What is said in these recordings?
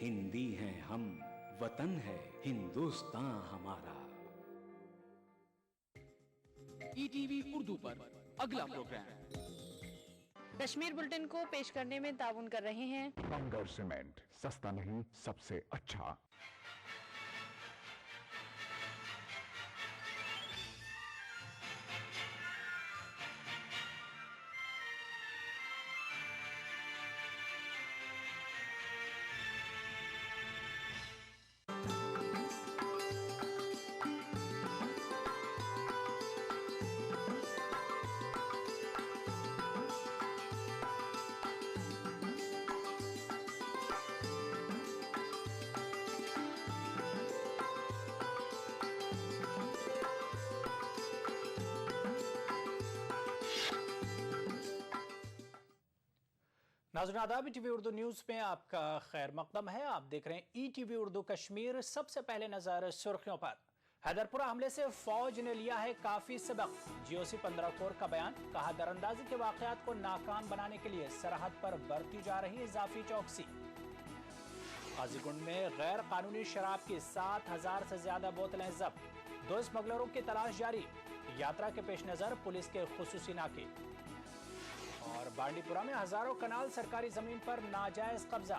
हिंदी हैं हम, वतन है हिंदुस्तान हमारा। ईटीवी उर्दू पर अगला प्रोग्राम कश्मीर बुलेटिन को पेश करने में ताउन कर रहे हैं बंगर सीमेंट, सस्ता नहीं सबसे अच्छा। नाज़रीन आदाब, ईटीवी उर्दू न्यूज़ में आपका खैर मकदम है। आप देख रहे हैं ईटीवी उर्दू कश्मीर। सबसे पहले नजर सुर्खियों पर। हैदरपुरा हमले से फौज ने लिया है काफी सबक। जीओसी 15 कोर का बयान, कहा दरअंदाजी के वाकयात को नाकाम बनाने के लिए सरहद पर बरती जा रही इजाफी चौकसी। काजीगुंड में गैर कानूनी शराब की 7,000 से ज्यादा बोतलें जब्त। 2 स्मगलरों की तलाश जारी। यात्रा के पेश नजर पुलिस के खुसूसी नाके। और बांडीपुरा में हजारों कनाल सरकारी जमीन पर नाजायज कब्जा।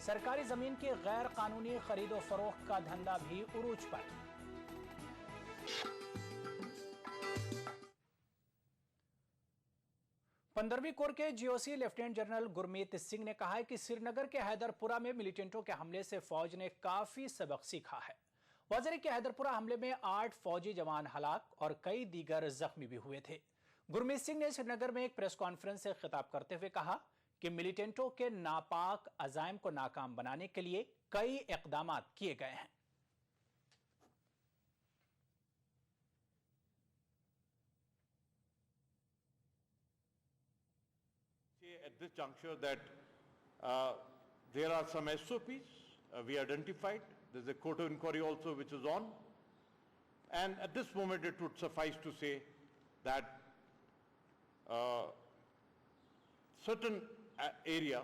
सरकारी जमीन की गैर कानूनी खरीदो फरोख्त का धंधा भी उरूज पर। पंद्रहवीं कोर के GOC lieutenant general Gurmeet Singh ने कहा है कि श्रीनगर के हैदरपुरा में मिलिटेंटों के हमले से फौज ने काफी सबक सीखा है। वज़ीर के हैदरपुरा हमले में 8 फौजी जवान हलाक और कई दीगर जख्मी भी हुए थे। गुरमीत सिंह ने श्रीनगर में एक प्रेस कॉन्फ्रेंस से खिताब करते हुए कहा कि मिलिटेंटों के नापाक अज़ाइम को नाकाम बनाने के लिए कई इक़दाम किए गए हैं। At this juncture that there are some SOPs we identified. There's a court of inquiry also which is on, and at this moment it would suffice to say that certain area,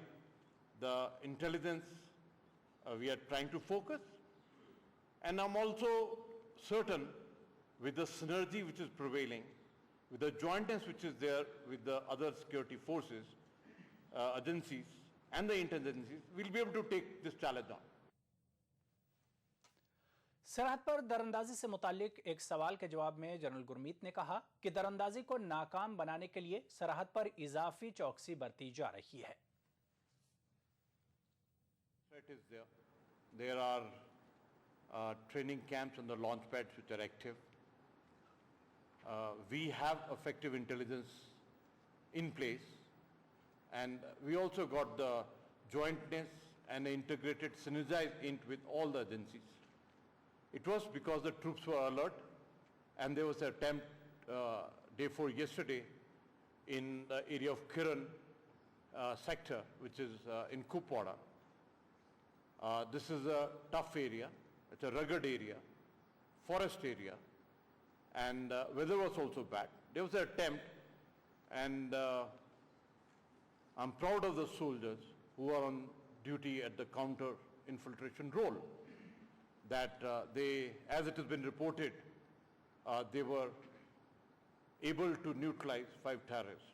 the intelligence we are trying to focus, and I'm also certain with the synergy which is prevailing, with the jointness which is there with the other security forces, agencies and the intelligences, we'll be able to take this challenge on. सरहद पर दरअंदाजी से मुतालिक एक सवाल के जवाब में general Gurmeet ने कहा कि दरअंदाजी को नाकाम बनाने के लिए सरहद पर इजाफी चौकसी बरती जा रही है। There are training camps on the launch pads which are active. We have effective intelligence in place, and we also got the jointness and integrated synergized with all the agencies. It was because the troops were alert, and there was an attempt day 4 yesterday in the area of Kiran sector, which is in Kupwara. This is a tough area, it's a rugged area, forest area, and weather was also bad. There was an attempt, and I'm proud of the soldiers who are on duty at the counter infiltration role, that they, as it has been reported, they were able to neutralize 5 terrorists.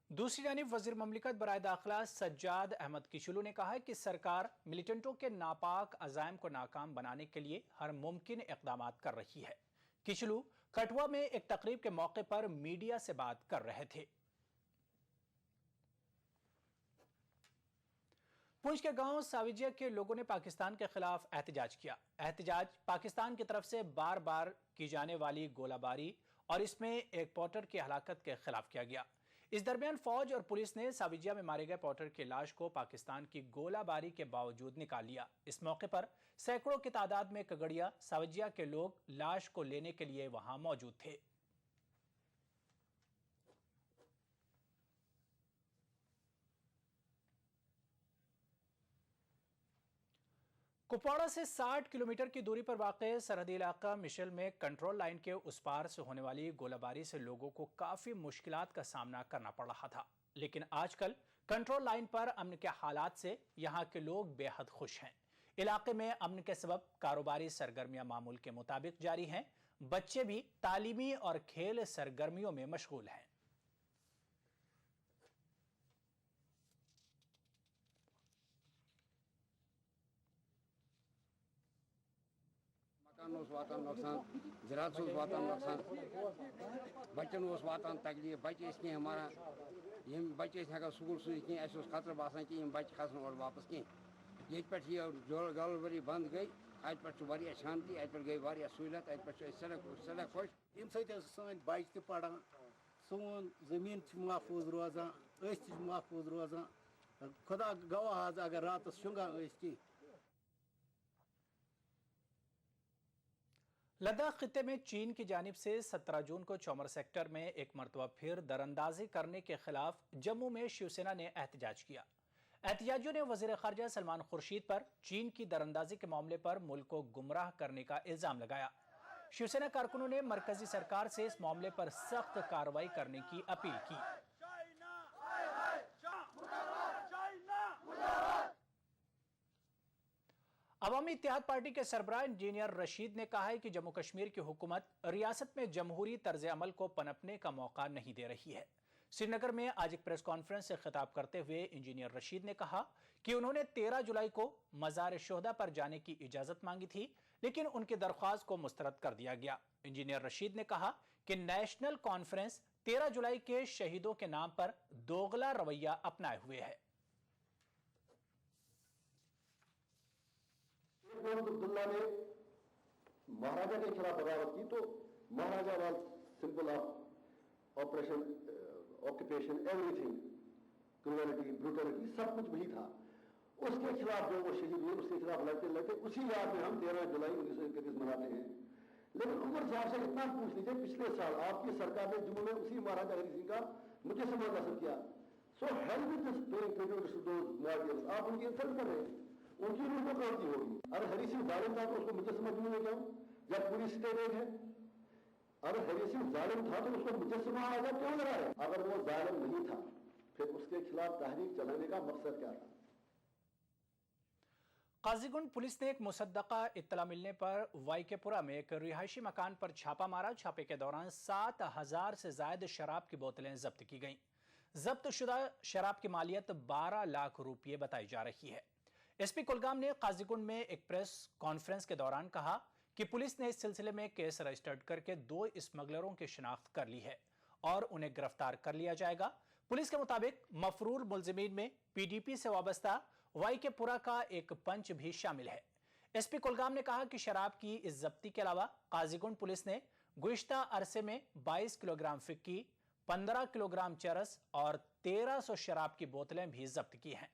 दूसरी जानिब वजीर ममलिकत बराए दाखिला सज्जाद अहमद किशलू ने कहा है कि सरकार मिलिटेंटों के नापाक अज़ाइम को नाकाम बनाने के लिए हर मुमकिन इक़दाम कर रही है। किशलू कठुआ में एक तकरीब के मौके पर मीडिया से बात कर रहे थे। पुंछ के गांव साविजिया के लोगों ने पाकिस्तान के खिलाफ एहतजाज किया। एहतजाज पाकिस्तान की तरफ से बार बार की जाने वाली गोलाबारी और इसमें एक पोर्टर की हलाकत के खिलाफ किया गया। इस दरमियान फौज और पुलिस ने साविजिया में मारे गए पोर्टर की लाश को पाकिस्तान की गोलाबारी के बावजूद निकाल लिया। इस मौके पर सैकड़ों की तादाद में कगड़िया साविजिया के लोग लाश को लेने के लिए वहां मौजूद थे। कुपवाड़ा से 60 किलोमीटर की दूरी पर वाक़ सरहदी इलाका मिशेल में कंट्रोल लाइन के उस पार से होने वाली गोलाबारी से लोगों को काफ़ी मुश्किलात का सामना करना पड़ रहा था, लेकिन आजकल कंट्रोल लाइन पर अमन के हालात से यहां के लोग बेहद खुश हैं। इलाके में अमन के सबब कारोबारी सरगर्मियां मामूल के मुताबिक जारी हैं। बच्चे भी तालीमी और खेल सरगर्मियों में मशगूल हैं। मकान वातान नुकसान, ज़राअत वातान नुकसान, बच्चन वातान तकलीफ, बच्चे कह हमारा यम बच्चे हेकान स्कूल सूझ कह खतर बसान कि बच्चे खसन और वापस कह ये गलवरी बंद गई अत पे शांति अत पे गई सहूलियत अत पे सड़क खुश अम सन बच्चे पढ़ान सोन जमीन महफूज रोजान महफूज रोजान खुदा गवाह अगर रात शुंगान कह। लद्दाख खिते में चीन की जानिब से 17 जून को चौमर सेक्टर में एक मरतबा फिर दरअंदाजी करने के खिलाफ जम्मू में शिवसेना ने एहतजाज किया। एहतजाजियों ने वजीर खारजा सलमान खुर्शीद पर चीन की दरअंदाजी के मामले पर मुल्क को गुमराह करने का इल्जाम लगाया। शिवसेना कारकुनों ने मरकजी सरकार से इस मामले पर सख्त कार्रवाई करने की अपील की। अवामी इत्तेहाद पार्टी के सरबराह इंजीनियर रशीद ने कहा है कि जम्मू कश्मीर की हुकूमत रियासत में जमहूरी तर्ज अमल को पनपने का मौका नहीं दे रही है। श्रीनगर में आज एक प्रेस कॉन्फ्रेंस से खिताब करते हुए इंजीनियर रशीद ने कहा कि उन्होंने 13 जुलाई को मज़ार शोहदा पर जाने की इजाजत मांगी थी, लेकिन उनकी दरख्वास्त को मुस्तरद कर दिया गया। इंजीनियर रशीद ने कहा कि नेशनल कॉन्फ्रेंस 13 जुलाई के शहीदों के नाम पर दोगला रवैया अपनाए हुए है। अब्दुल्ला ने महाराजा के खिलाफ बगावत की तो Maharaja was simple operation occupation everything cruelty brutality सब कुछ वही था। उसके खिलाफ जो वो शहीद हुए उसके खिलाफ लड़ते लड़ते उसी याद में हम 13 जुलाई 1931 मनाते हैं। लेकिन उमर साहब से इतना पूछ लीजिए, पिछले साल आपकी सरकार ने जम्मू में उसी महाराजा हरि सिंह का मुजस्समा नस्ब किया। So help with this paying tribute to those martyrs, आप उनकी इंसल्ट कर रहे हैं। उनकी रूह को क्रांति होगी। अरे हरि सिंह जालिम था तो उसको मुजस्समा क्यों नहीं जाऊं जब पूरी स्टेट एक है। अरे हरि सिंह जालिम था तो उसको मुजस्समा आजाद क्यों लगा है। अगर वो जालिम नहीं था फिर उसके खिलाफ तहरीक चलाने का मकसद क्या था। काजीगुंड पुलिस ने एक मुसद्दका इत्तला मिलने पर वाईकेपुरा में एक रिहायशी मकान पर छापा मारा। छापे के दौरान 7,000 से ज्यादा शराब की बोतलें जब्त की गईं। जब्त शुदा शराब की मालियत 12 लाख रुपये बताई जा रही है। एसपी कुलगाम ने काजीगुंड में एक प्रेस कॉन्फ्रेंस के दौरान कहा कि पुलिस ने इस सिलसिले में केस रजिस्टर्ड करके 2 स्मगलरों की शिनाख्त कर ली है और उन्हें गिरफ्तार कर लिया जाएगा। पुलिस के मुताबिक मफरूर मुलजिमीन में पीडीपी से वाबस्ता वाईकेपुरा का एक पंच भी शामिल है। एसपी कुलगाम ने कहा कि शराब की इस जब्ती के अलावा काजीगुंड पुलिस ने गुज़िश्ता अरसे में 22 किलोग्राम फिक्की, 15 किलोग्राम चरस और 1300 शराब की बोतलें भी जब्त की हैं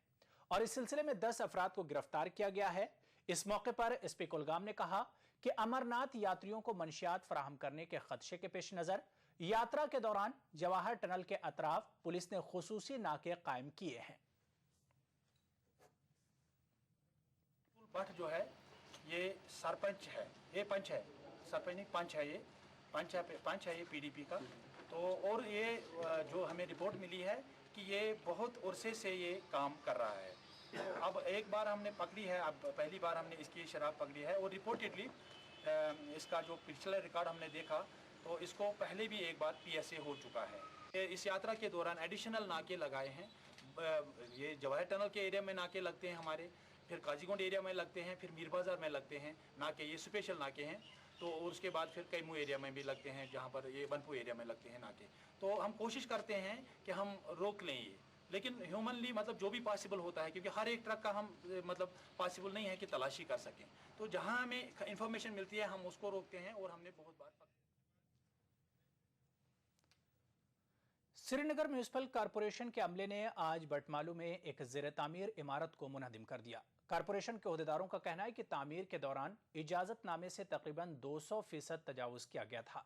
और इस सिलसिले में 10 अफराद को गिरफ्तार किया गया है। इस मौके पर एसपी कुलगाम ने कहा कि अमरनाथ यात्रियों को मंशियात फराहम करने के खदशे के पेश नजर यात्रा के दौरान जवाहर टनल के अतराफ पुलिस ने खुसूसी नाके कायम किए हैं। भट्ट जो है ये सरपंच है, ये पंच है, सरपंच नहीं पंच है, ये पंच है ये पीडीपी का। तो और ये जो हमें रिपोर्ट मिली है कि ये बहुत अरसे से ये काम कर रहा है। अब एक बार हमने पकड़ी है, अब पहली बार हमने इसकी शराब पकड़ी है और रिपोर्टेडली इसका जो पिछला रिकॉर्ड हमने देखा तो इसको पहले भी एक बार पीएसए हो चुका है। इस यात्रा के दौरान एडिशनल नाके लगाए हैं। ये जवाहर टनल के एरिया में नाके लगते हैं हमारे, फिर काजीगुंड एरिया में लगते हैं, फिर मीर बाज़ार में लगते हैं नाके, ये स्पेशल नाके हैं। तो और उसके बाद फिर कैमू एरिया में भी लगते हैं, जहाँ पर ये बनपू एरिया में लगते हैं नाके। तो हम कोशिश करते हैं कि हम रोक लें ये, लेकिन ह्यूमनली मतलब जो भी पॉसिबल होता है, क्योंकि हर एक ट्रक का हम मतलब पॉसिबल नहीं है कि तलाशी कर सकें। तो जहाँ हमें इंफॉर्मेशन मिलती है हम उसको रोकते हैं और हमने बहुत बार श्रीनगर म्यूनिसिपल कॉरपोरेशन के अमले ने आज बटमालू में एक ज़ेर तामीर इमारत को मुनहदिम कर दिया। कॉरपोरेशन के अहदेदारों का कहना है कि तामीर के दौरान इजाजतनामे से तकरीबन 200% तजावुज किया गया था।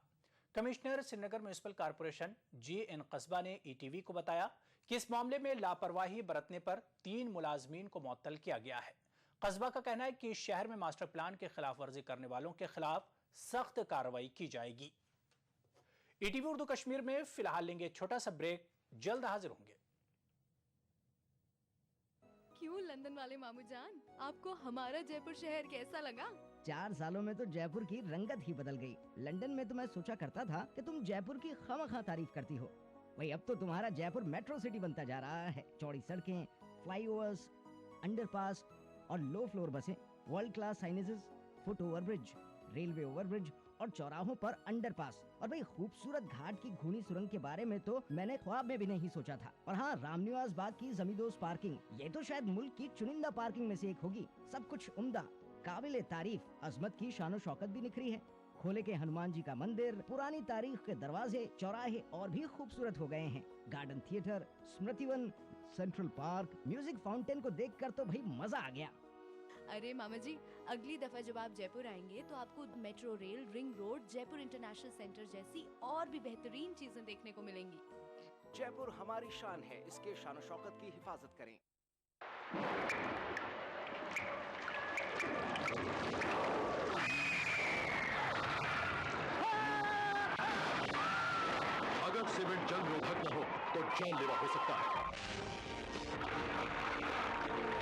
Commissioner Srinagar municipal corporation GN कस्बा ने ETV को बताया कि इस मामले में लापरवाही बरतने पर 3 मुलाजमीन को मुअत्तल किया गया है। कस्बा का कहना है कि शहर में मास्टर प्लान की खिलाफ वर्जी करने वालों के खिलाफ सख्त कार्रवाई की जाएगी। ETV उर्दू कश्मीर में फिलहाल लेंगे छोटा सा ब्रेक, जल्द हाजिर होंगे। क्यों लंदन वाले मामू जान, आपको हमारा जयपुर शहर कैसा लगा? 4 सालों में तो जयपुर की रंगत ही बदल गई। लंदन में तो मैं सोचा करता था कि तुम जयपुर की खामखा तारीफ करती हो, वही अब तो तुम्हारा जयपुर मेट्रो सिटी बनता जा रहा है। चौड़ी सड़कें, फ्लाईओवर्स, अंडरपास और लो फ्लोर बसें, world class signages, foot overbridge, railway overbridge और चौराहों पर अंडरपास, और भाई खूबसूरत घाट की घूनी सुरंग के बारे में तो मैंने ख्वाब में भी नहीं सोचा था। और हाँ, रामनिवास बाग की जमींदोज पार्किंग, ये तो शायद मुल्क की चुनिंदा पार्किंग में से एक होगी। सब कुछ उम्दा, काबिले तारीफ। अजमत की शान शौकत भी निखरी है। खोले के हनुमान जी का मंदिर, पुरानी तारीख के दरवाजे, चौराहे और भी खूबसूरत हो गए हैं। Garden theatre, Smritivan, central park, music fountain को देखकर तो भाई मजा आ गया। अरे मामा जी, अगली दफा जब आप जयपुर आएंगे तो आपको metro rail, ring road, Jaipur international centre जैसी और भी बेहतरीन चीजें देखने को मिलेंगी। जयपुर हमारी शान है, इसके शान शौकत की हिफाजत करें। अगर सीमेंट जंग रोधक न हो तो जानलेवा हो सकता है।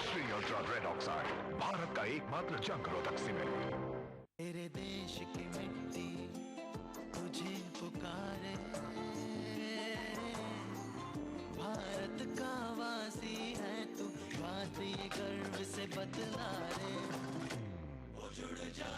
Shri ultra red oxide, Bharat का एकमात्र जंग रोधक सीमेंट। तेरे देश की मिट्टी तुझे पुकारे, भारत का वासी है तू, बात ये गर्व से बतला रे। वो जुड़ जा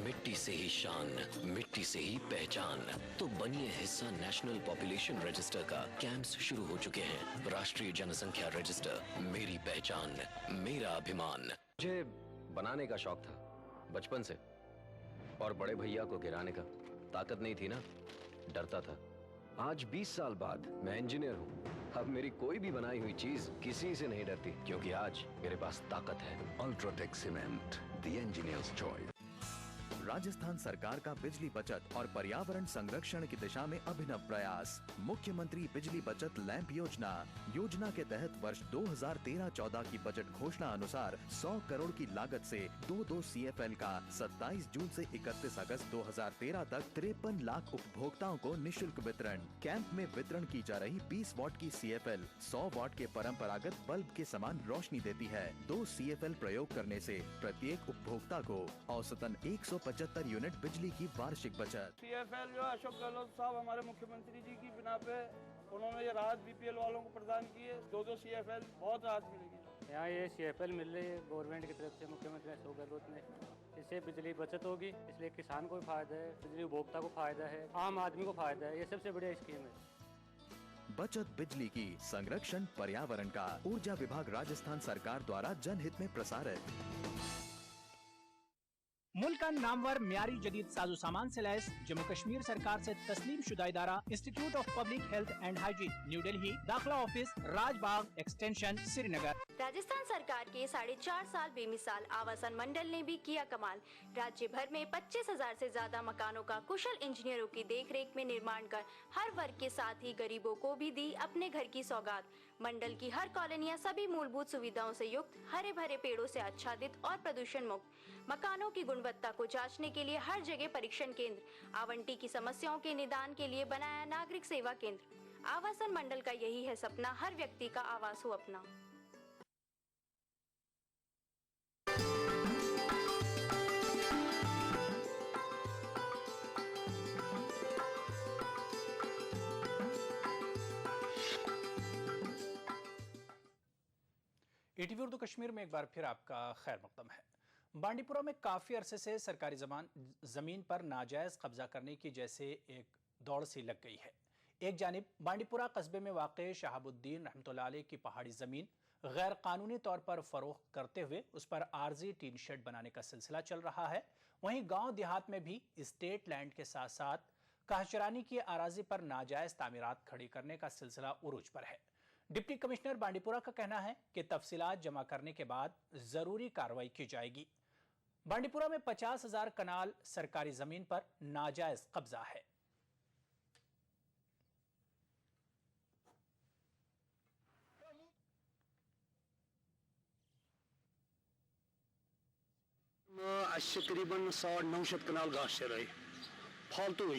मिट्टी से ही शान, मिट्टी से ही पहचान। तो बनिए हिस्सा नेशनल पॉपुलेशन रजिस्टर का। कैंप्स शुरू हो चुके हैं। राष्ट्रीय जनसंख्या रजिस्टर, मेरी पहचान, मेरा अभिमान। मुझे बनाने का शौक था बचपन से, और बड़े भैया को गिराने का ताकत नहीं थी ना, डरता था। आज 20 साल बाद मैं इंजीनियर हूँ। अब मेरी कोई भी बनाई हुई चीज किसी से नहीं डरती, क्योंकि आज मेरे पास ताकत है। UltraTech cement, the engineers choice. Rajasthan सरकार का बिजली बचत और पर्यावरण संरक्षण की दिशा में अभिनव प्रयास। मुख्यमंत्री बिजली बचत लैंप योजना। योजना के तहत वर्ष 2013-14 की बजट घोषणा अनुसार 100 करोड़ की लागत से 2 CFL का 27 जून से 31 अगस्त 2013 तक 53 लाख उपभोक्ताओं को निशुल्क वितरण। कैंप में वितरण की जा रही 20 वॉट की CFL 100 वॉट के परंपरागत बल्ब के समान रोशनी देती है। 2 CFL प्रयोग करने से प्रत्येक उपभोक्ता को औसतन 175 यूनिट बिजली की वार्षिक बचत। CFL जो अशोक गहलोत साहब हमारे मुख्यमंत्री जी की बिना पे उन्होंने ये राहत BPL वालों को प्रदान की है। 2 CFL बहुत राहत मिलेगी। यहाँ ये CFL मिल रही है गवर्नमेंट की तरफ से, मुख्यमंत्री अशोक गहलोत ने। इससे बिजली बचत होगी, इसलिए किसान को भी फायदा है, बिजली उपभोक्ता को फायदा है, आम आदमी को फायदा है। ये सबसे बढ़िया स्कीम है। बचत बिजली की, संरक्षण पर्यावरण का। ऊर्जा विभाग राजस्थान सरकार द्वारा जनहित में प्रसारित। मुल्क का नामवर म्यारी जदीद साजो सामान से लैस जम्मू कश्मीर सरकार से तस्लीम शुदा इदारा institute of public health and hygiene, new Delhi, दाखिला ऑफिस, राजबाग एक्सटेंशन, श्रीनगर। राजस्थान सरकार के 4.5 साल बेमिसाल आवासन मंडल ने भी किया कमाल। राज्य भर में 25,000 से ज्यादा मकानों का कुशल इंजीनियरों की देखरेख में निर्माण कर हर वर्ग के साथ ही गरीबों को भी दी अपने घर की सौगात। मंडल की हर कॉलोनियां सभी मूलभूत सुविधाओं से युक्त, हरे भरे पेड़ों से आच्छादित और प्रदूषण मुक्त। मकानों की गुणवत्ता को जांचने के लिए हर जगह परीक्षण केंद्र। आवंटी की समस्याओं के निदान के लिए बनाया नागरिक सेवा केंद्र। आवासन मंडल का यही है सपना, हर व्यक्ति का आवास हो अपना। ETV उर्दू कश्मीर में एक बार फिर आपका खैर मकदम है। बांडीपुरा में काफ़ी अरसे से सरकारी ज़मीन पर नाजायज़ कब्जा करने की जैसे एक दौड़ सी लग गई है। एक जानिब बांडीपुरा कस्बे में वाक़ शहाबुद्दीन रहमतुल्लाह अलैह की पहाड़ी ज़मीन गैर कानूनी तौर पर फ़रोख्त करते हुए उस पर आर्जी टीन शेड बनाने का सिलसिला चल रहा है। वहीं गाँव देहात में भी स्टेट लैंड के साथ साथ कहचरानी की अराजी पर नाजायज़ तामीरात खड़ी करने का सिलसिला उरूज पर है। डिप्टी कमिश्नर बांडीपुरा का कहना है कि तफसीलात जमा करने के बाद जरूरी कार्रवाई की जाएगी। बांडीपुरा में 50,000 कनाल सरकारी जमीन पर नाजायज कब्जा है। तकरीबन 950 कनाल घास चराई फालतू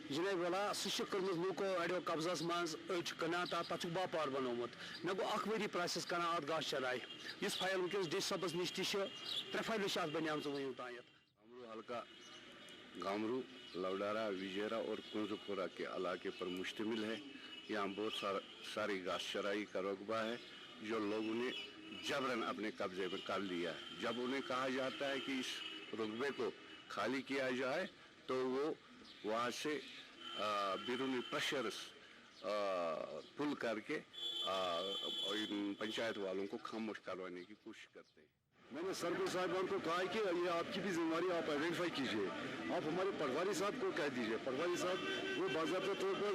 जनाब वाला सह कर्मुत लूको अड़ो कब्जस मज कना तथ बापार बनोमुत मे गो अख वरी प्रोसेस कर अत गाछ चराई इस फाइल वस डी सबस नश त्रे फाइल बनियाम वन तायत हल्का गामरू लवडारा विजयरा और कुंजपुरा के इलाके पर मुश्तमिल है। यहाँ बहुत सारी घास चराई का रकबा है जो लोगों ने जबरन अपने कब्जे में कर लिया है। जब उन्हें कहा जाता है कि इस रकबे को खाली किया जाए तो वो वहाँ से बिरूनी प्रेशर पुल करके इन पंचायत वालों को खामोश करवाने की कोशिश करते हैं। मैंने सरपंच साहबान को कहा कि ये आपकी भी जिम्मेदारी आप आइडेंटिफाई कीजिए। आप हमारे पटवारी साहब को कह दीजिए, पटवारी साहब वो बाज़ाब्ता तौर पर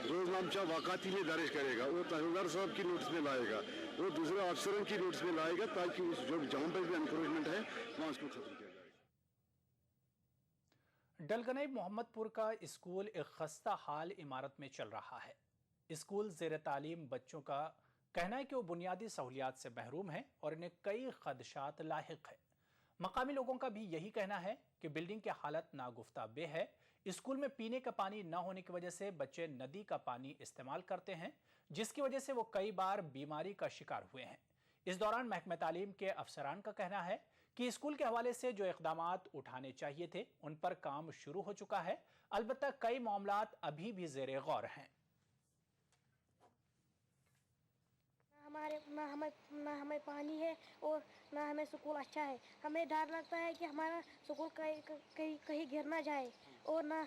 रोजनामचा वाक़ाती में दर्ज करेगा, वो तहसीलदार साहब की नोटिस में लाएगा, वो दूसरे अफसरों की नोटिस में लाएगा ताकि उस जो जहाँ पर भी एनक्रोचमेंट है वहाँ उसको खत्म किया जाए। डलगनई मोहम्मदपुर का स्कूल एक खस्ता हाल इमारत में चल रहा है। स्कूल ज़ेर तालीम बच्चों का कहना है कि वो बुनियादी सहूलियात से महरूम है और इन्हें कई खदशात लाहिक है। मकामी लोगों का भी यही कहना है कि बिल्डिंग की हालत नागुफ्ता बे है। स्कूल में पीने का पानी न होने की वजह से बच्चे नदी का पानी इस्तेमाल करते हैं, जिसकी वजह से वो कई बार बीमारी का शिकार हुए हैं। इस दौरान महकमा तालीम के अफसरान का कहना है कि स्कूल के हवाले से जो इक़दामात उठाने चाहिए थे उन पर काम शुरू हो चुका है, अलबत्ता कई मामलात अभी भी ज़ेरे गौर हैं। ना हमें पानी है और ना हमें स्कूल अच्छा है। हमें डर लगता है कि हमारा स्कूल कहीं गिर ना जाए और ना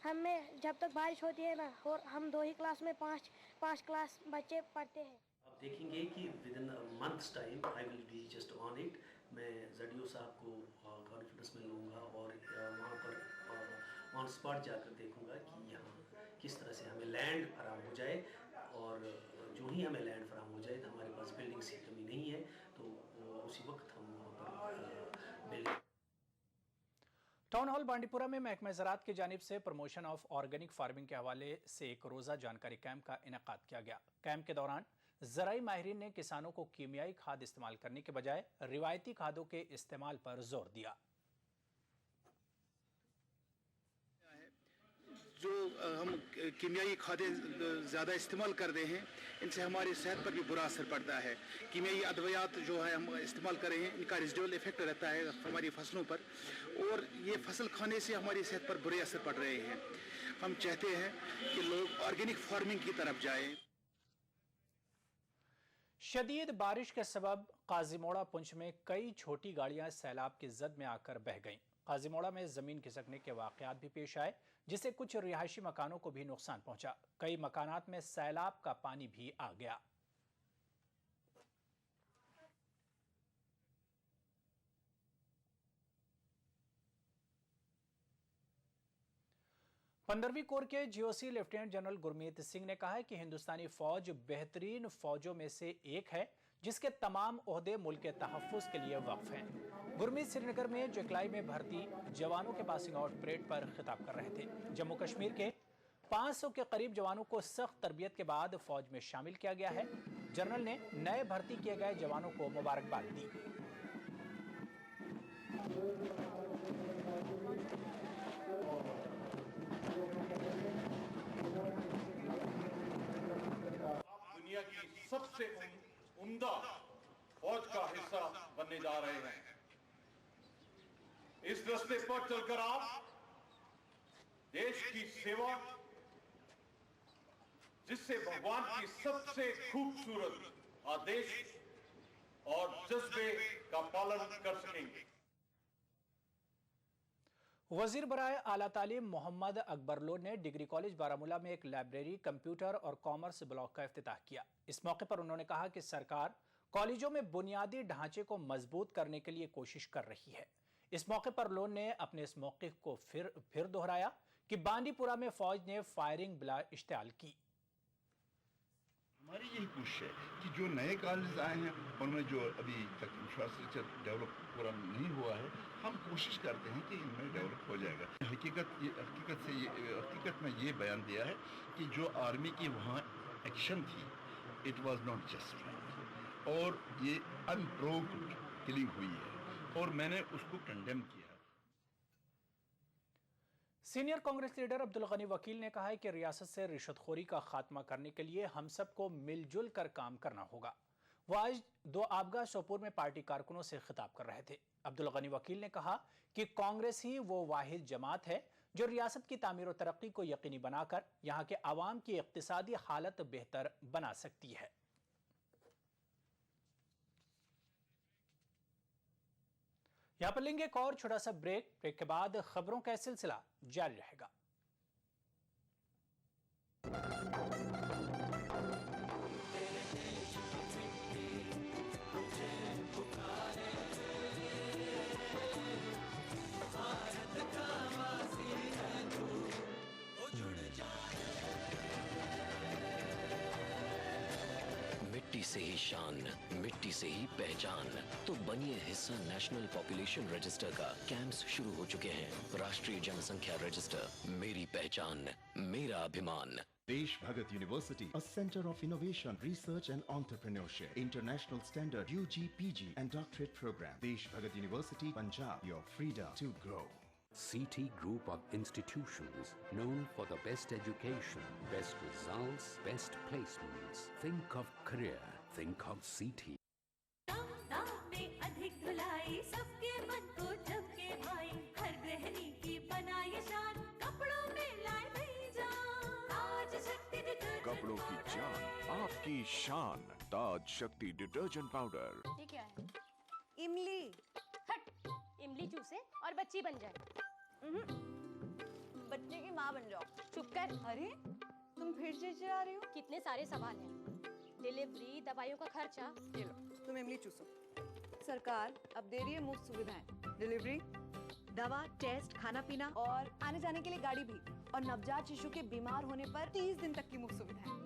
हमें जब तक बारिश होती है ना, और हम 2 ही क्लास में पाँच क्लास बच्चे पढ़ते हैं। आप देखेंगे कि with in months time I will be just on it. मैं ZDO साहब को कॉन्फिडेंस में लूँगा और वहाँ पर ऑन स्पॉट जाकर देखूँगा कि यहाँ किस तरह से हमें लैंड फराहम हो जाए, और जो ही हमें लैंड फराहम हो जाए तो हमारे पास बिल्डिंग की कमी नहीं है तो उसी वक्त हम वहाँ पर बिल्डिंग। टाउन हॉल बांडीपुरा में महकमा ज़राअत की जानिब से प्रमोशन ऑफ ऑर्गेनिक फार्मिंग के हवाले से एक रोज़ा जानकारी कैंप का इनेकाद किया गया। कैंप के दौरान ज़राई माहिरीन ने किसानों को कीमियाई खाद इस्तेमाल करने के बजाय रिवायती खादों के इस्तेमाल पर जोर दिया। जो हम कीमियाई खादें ज़्यादा इस्तेमाल करते हैं इनसे हमारी सेहत पर भी बुरा असर पड़ता है। कीमियाई अद्वियात जो है हम इस्तेमाल कर रहे हैं इनका रेजिडुअल इफेक्ट रहता है हमारी फसलों पर, और ये फसल खाने से हमारी सेहत पर बुरे असर पड़ रहे हैं। हम चाहते हैं कि लोग ऑर्गेनिक फार्मिंग की तरफ जाएं। शदीद बारिश के सबब काजीमोड़ा पुंछ में कई छोटी गाड़ियां सैलाब की जद में आकर बह गईं। काजीमोड़ा में जमीन खिसकने के वाकयात भी पेश आए, जिससे कुछ रिहायशी मकानों को भी नुकसान पहुंचा। कई मकानात में सैलाब का पानी भी आ गया। पंद्रहवीं कोर के GOC lieutenant general Gurmeet Singh ने कहा है कि हिंदुस्तानी फौज बेहतरीन फौजों में से एक है जिसके तमाम ओहदे मुल्क के तहफ़्फ़ुज़ के लिए वक्फ हैं। गुरमीत श्रीनगर में जेकलाई में भर्ती जवानों के पासिंग आउट परेड पर खिताब कर रहे थे। जम्मू कश्मीर के 500 के करीब जवानों को सख्त तरबियत के बाद फौज में शामिल किया गया है। जनरल ने नए भर्ती किए गए जवानों को मुबारकबाद दी। दुनिया की सबसे उम्दा फौज का हिस्सा बनने जा रहे हैं। इस रास्ते पर चलकर आप देश की सेवा, जिससे भगवान की सबसे खूबसूरत आदेश और जज्बे का पालन कर सकेंगे। वजीर बराए आला तालीम मोहम्मद अकबरलोन ने डिग्री कॉलेज बारामूला में एक लाइब्रेरी, कंप्यूटर और कॉमर्स ब्लॉक का इफ्तिताह किया। इस मौके पर उन्होंने कहा कि सरकार कॉलेजों में बुनियादी ढांचे को मजबूत करने के लिए कोशिश कर रही है। इस मौके पर लोन ने अपने इस मौक़िफ़ को फिर दोहराया कि बांडीपुरा में फौज ने फायरिंग बिला इश्तियाल की। हमारी यही कोशिश है कि जो नए कॉलेज आए हैं उनमें जो अभी तक इंफ्रास्ट्रक्चर डेवलप पूरा नहीं हुआ है, हम कोशिश करते हैं कि इनमें डेवलप हो जाएगा। हकीकत में ये बयान दिया है कि जो आर्मी की वहाँ एक्शन थी, इट वाज नॉट जस्ट, और ये अनप्रोवोक्ड किलिंग हुई है और मैंने उसको कंडेम किया। सीनियर कांग्रेस लीडर अब्दुल गनी वकील ने कहा है कि रियासत से रिश्वतखोरी का खात्मा करने के लिए हम सबको मिलजुल कर काम करना होगा। वो आज 2 आबगा सोपोर में पार्टी कारकुनों से खिताब कर रहे थे। अब्दुल गनी वकील ने कहा कि कांग्रेस ही वो वाहिद जमात है जो रियासत की तामीर और तरक्की को यकीनी बनाकर यहाँ के आवाम की इक्तिसादी हालत बेहतर बना सकती है। यहाँ पर लेंगे एक और छोटा सा ब्रेक के बाद खबरों का सिलसिला जारी रहेगा। मिट्टी से ही शान, मिट्टी से ही पहचान, तो बनिए हिस्सा नेशनल पॉपुलेशन रजिस्टर का। कैंप्स शुरू हो चुके हैं। राष्ट्रीय जनसंख्या रजिस्टर, मेरी पहचान, मेरा अभिमान। Desh Bhagat University, a center of innovation, research and entrepreneurship. International standard UG, PG and doctorate program. Desh Bhagat University, Punjab, your freedom to grow. CT Group of institutions known for the best education, best results, best placements. Think of career, think of CT. दाम में अधिक धुलाई, सबके मन को झपके भाई, हर गृहिणी की बनाए शान, कपड़ों में लाए नई जान। ताज शक्ति डिटर्जेंट कपड़ों की जान, आपकी शान। ताज शक्ति डिटर्जेंट पाउडर। ये क्या है? इमली। हट, इमली चूसे और बच्ची बन जाए। बच्चे की माँ बन जाओ। चुप कर। अरे तुम फिर चिल्ला रही हो? कितने सारे सवाल हैं। डिलीवरी, दवाइयों का खर्चा। ये लो, तुम इमली चूसो। सरकार अब दे रही है मुफ्त सुविधाएं, डिलीवरी, दवा, टेस्ट, खाना पीना और आने जाने के लिए गाड़ी भी। और नवजात शिशु के बीमार होने पर 30 दिन तक की मुफ्त सुविधाएं।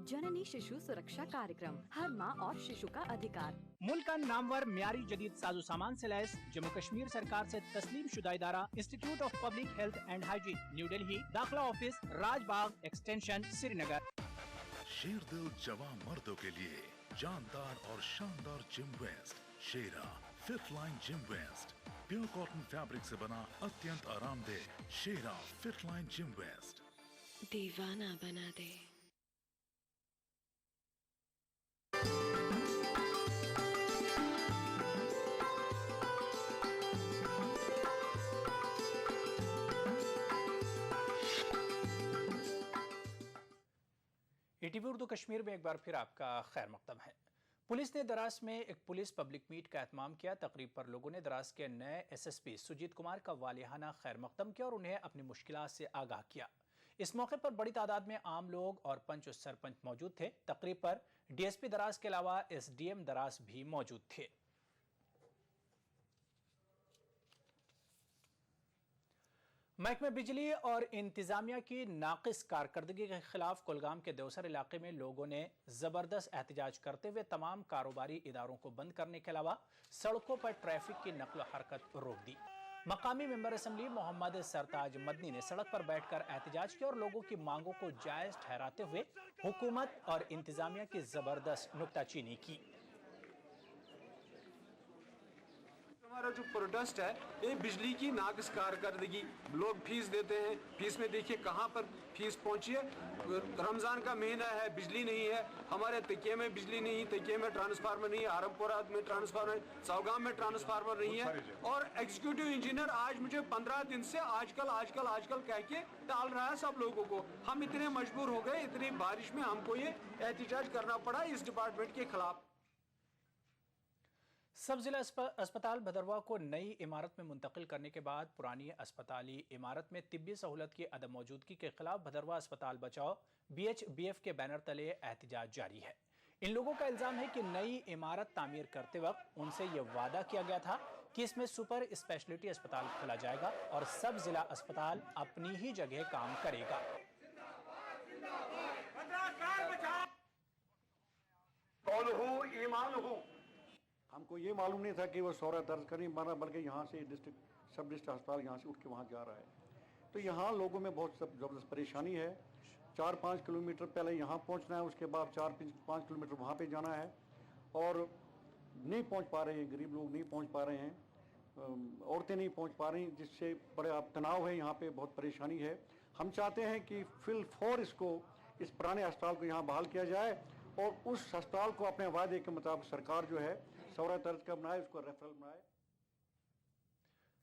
जननी शिशु सुरक्षा कार्यक्रम, हर माँ और शिशु का अधिकार। मुल्क का नामवर म्यारी जदीद साजो सामान से लैस जम्मू कश्मीर सरकार से तस्लीम शुदा इदारा institute of public health and hygiene, new Delhi, दाखिला ऑफिस, राजबाग एक्सटेंशन, श्रीनगर। शेरदिल जवान मर्दों के लिए जानदार और शानदार gym vest, Shera fit line gym vest, pure cotton fabric से बना अत्यंत आरामदेह Shera fit line gym vest. दीवाना बना दे। ईटीवी उर्दू कश्मीर में एक बार फिर आपका खैर मकदम है। पुलिस ने दरास में एक पुलिस पब्लिक मीट का एहतमाम किया। तकरीब पर लोगों ने दरास के नए एसएसपी सुजीत कुमार का वालिहाना खैर मकदम किया और उन्हें अपनी मुश्किलात से आगाह किया। इस मौके पर बड़ी तादाद में आम लोग और पंच और सरपंच मौजूद थे। तकरीब पर डीएसपी दरास के अलावा एसडीएम दरास भी मौजूद थे। महकमे बिजली और इंतजामिया की नाकिस कारकर्दगी के खिलाफ कुलगाम के देवसर इलाके में लोगों ने जबरदस्त एहतजाज करते हुए तमाम कारोबारी इदारों को बंद करने के अलावा सड़कों पर ट्रैफिक की नकल हरकत रोक दी। मकामी मेंबर असम्बली मोहम्मद सरताज मदनी ने सड़क पर बैठकर एहतजाज किया और लोगों की मांगों को जायज ठहराते हुए हुकूमत और इंतजामिया की जबरदस्त नुक्ताचीनी की। हमारा जो प्रोटेस्ट है ये बिजली की नाकिस कारकर्दगी। लोग फीस देते हैं, फीस में देखिए कहाँ पर फीस पहुँची है। रमज़ान का महीना है, बिजली नहीं है, हमारे तकिए में बिजली नहीं, तकिए में ट्रांसफार्मर नहीं है, आरमपुरा में ट्रांसफार्मर, सौगाम में ट्रांसफार्मर नहीं है। और एग्जीक्यूटिव इंजीनियर आज मुझे 15 दिन से आजकल कह के टाल रहा है सब लोगों को। हम इतने मजबूर हो गए, इतनी बारिश में हमको ये एहतजाज करना पड़ा इस डिपार्टमेंट के खिलाफ। सब जिला अस्पताल भदरवा को नई इमारत में मुंतकिल करने के बाद पुरानी अस्पताली इमारत में तिब्बी सहूलत की अदम मौजूदगी के खिलाफ भदरवा अस्पताल बचाओ BHBF के बैनर तले एहतजाज जारी है। इन लोगों का इल्जाम है कि नई इमारत तामीर करते वक्त उनसे ये वादा किया गया था कि इसमें सुपर स्पेशलिटी अस्पताल खोला जाएगा और सब जिला अस्पताल अपनी ही जगह काम करेगा। हमको ये मालूम नहीं था कि वो सौरा दर्ज करने बना, बल्कि यहाँ से डिस्ट्रिक्ट सब डिस्ट्रिक्ट अस्पताल यहाँ से उठ के वहाँ जा रहा है। तो यहाँ लोगों में बहुत ज़बरदस्त परेशानी है। 4-5 किलोमीटर पहले यहाँ पहुँचना है, उसके बाद 4-5 किलोमीटर वहाँ पे जाना है और नहीं पहुँच पा रहे हैं, गरीब लोग नहीं पहुँच पा रहे हैं। औरतें नहीं पहुंच पा रही, जिससे बड़ा तनाव है, यहाँ पे बहुत परेशानी है। हम चाहते हैं कि फिल फॉर इस पुराने अस्पताल को यहाँ बहाल किया जाए और उस अस्पताल को अपने वादे के मुताबिक सरकार जो है सौरा तर्ज का बनाए, उसको रेफरल बनाए।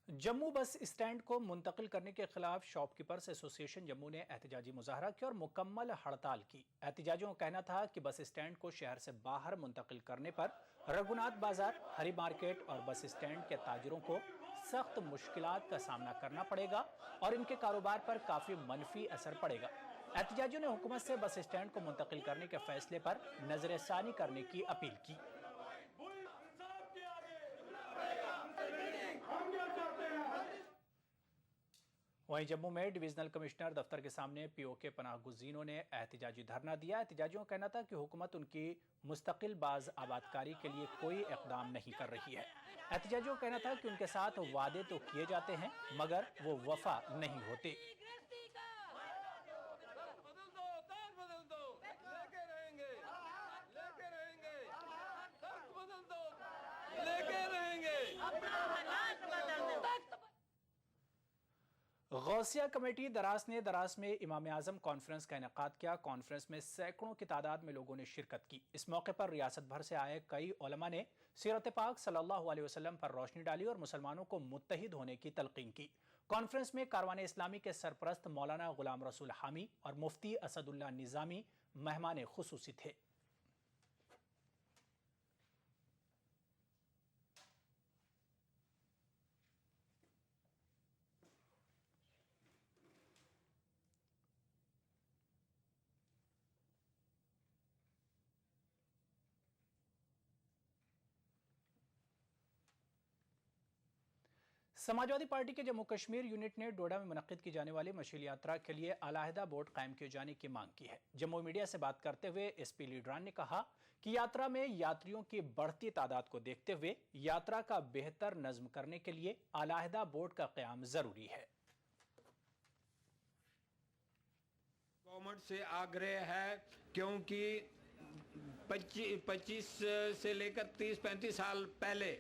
जम्मू बस स्टैंड को मुंतकिल करने के खिलाफ शॉपकीपर्स एसोसिएशन जम्मू ने एहतजाजी मुजाहरा किया और मुकम्मल हड़ताल की। एहतजाजियों का कहना था कि बस स्टैंड को शहर से बाहर मुंतकिल करने पर रघुनाथ बाजार, हरी मार्केट और बस स्टैंड के ताजिरों को सख्त मुश्किलात का सामना करना पड़ेगा और इनके कारोबार पर काफी मनफी असर पड़ेगा। एहतजाजियों ने हुकूमत से बस स्टैंड को मुंतकिल करने के फैसले पर नजरसानी करने की अपील की। वहीं जम्मू में डिवीजनल कमिश्नर दफ्तर के सामने पीओके पनाह गुज़ीनों ने एहतजाजी धरना दिया। एहतजाजियों का कहना था कि हुकूमत उनकी मुस्तकिल बाज आबादकारी के लिए कोई इक़दाम नहीं कर रही है। एहतजाजियों का कहना था कि उनके साथ वादे तो किए जाते हैं मगर वो वफा नहीं होते। गौसिया कमेटी दरास ने दरास में इमाम आजम कॉन्फ्रेंस का इनेकाद किया। कॉन्फ्रेंस में सैकड़ों की तादाद में लोगों ने शिरकत की। इस मौके पर रियासत भर से आए कई उलमा ने सीरत पाक सल्लल्लाहु अलैहि वसल्लम पर रोशनी डाली और मुसलमानों को मुत्तहिद होने की तलकीन की। कॉन्फ्रेंस में कारवान इस्लामी के सरपरस्त मौलाना गुलाम रसूल हामी और मुफ्ती असदुल्ला निज़ामी मेहमान खुसूसी थे। समाजवादी पार्टी के जम्मू कश्मीर यूनिट ने डोडा में मुनक्किद की जाने वाली मशील यात्रा के लिए अलहदा बोर्ड कायम किए जाने की मांग की है। जम्मू मीडिया से बात करते हुए एसपी लीडरान ने कहा कि यात्रा में यात्रियों की बढ़ती तादाद को देखते हुए यात्रा का बेहतर नज्म करने के लिए अलहदा बोर्ड का क़याम जरूरी है। गवर्नमेंट से आग्रह है क्योंकि 25 से लेकर 30-35 साल पहले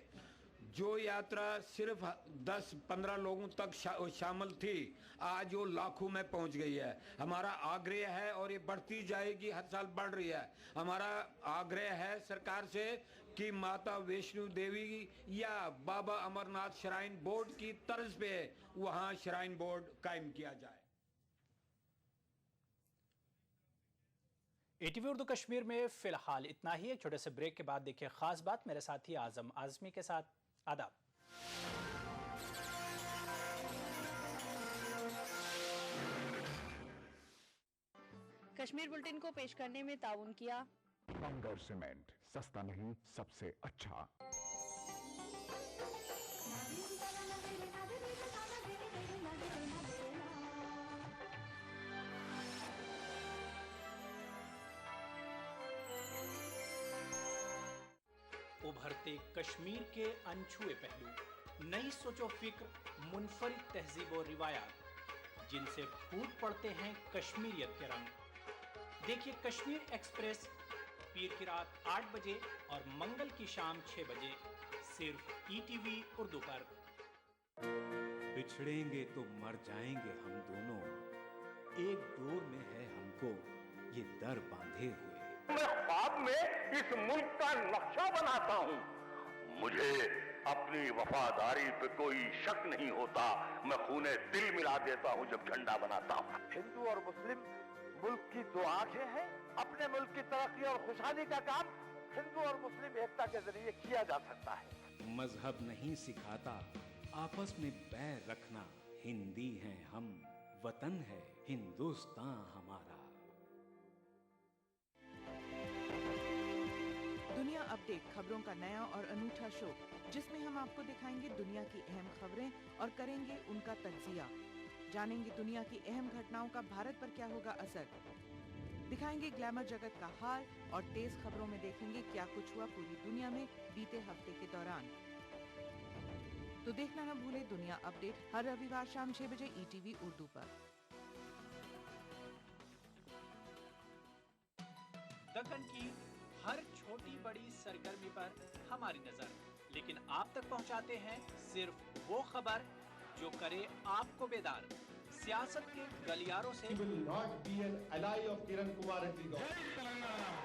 जो यात्रा सिर्फ 10-15 लोगों तक शामिल थी, आज वो लाखों में पहुंच गई है। हमारा आग्रह है और ये बढ़ती जाएगी, हर साल बढ़ रही है। हमारा आग्रह है सरकार से कि माता वैष्णो देवी या बाबा अमरनाथ श्राइन बोर्ड की तर्ज पे वहां श्राइन बोर्ड कायम किया जाए। ATV उर्दू कश्मीर में फिलहाल इतना ही। एक छोटे से ब्रेक के बाद देखिए खास बात मेरे साथी आजम आजमी के साथ। आदाब। कश्मीर बुलेटिन को पेश करने में ताउन किया बंगर सीमेंट, सस्ता नहीं सबसे अच्छा। उभरते कश्मीर के अनछुए पहलू, नई सोचो फिक्र, मुनफरिद तहजीब और रिवायात जिनसे फूट पड़ते हैं कश्मीरियत के रंग। देखिए कश्मीर एक्सप्रेस पीर की रात 8 बजे और मंगल की शाम 6 बजे सिर्फ ETV उर्दू पर। बिछड़ेंगे तो मर जाएंगे हम दोनों, एक डोर में है हमको ये दर बांधे हुए। मैं ख्वाब में इस मुल्क का नक्शा बनाता हूँ। मुझे अपनी वफादारी पे कोई शक नहीं होता। मैं खूने दिल मिला देता हूँ जब झंडा बनाता हूँ। हिंदू और मुस्लिम मुल्क की दो आंखें हैं। अपने मुल्क की तरक्की और खुशहाली का काम हिंदू और मुस्लिम एकता के जरिए किया जा सकता है। मजहब नहीं सिखाता आपस में बैर रखना। हिंदी हैं हम, वतन है हिंदुस्तान हमारा। दुनिया अपडेट, खबरों का नया और अनूठा शो जिसमें हम आपको दिखाएंगे दुनिया की अहम खबरें और करेंगे उनका तज्जिया। जानेंगे दुनिया की अहम घटनाओं का भारत पर क्या होगा असर। दिखाएंगे ग्लैमर जगत का हाल और तेज खबरों में देखेंगे क्या कुछ हुआ पूरी दुनिया में बीते हफ्ते के दौरान। तो देखना न भूले दुनिया अपडेट हर रविवार शाम 6 बजे ETV उर्दू पर। दक्कन की हर छोटी बड़ी सरगर्मी पर हमारी नजर, लेकिन आप तक पहुंचाते हैं सिर्फ वो खबर जो करे आपको बेदार। सियासत के गलियारों से He will not be an ally of Kiran Kumar and the government.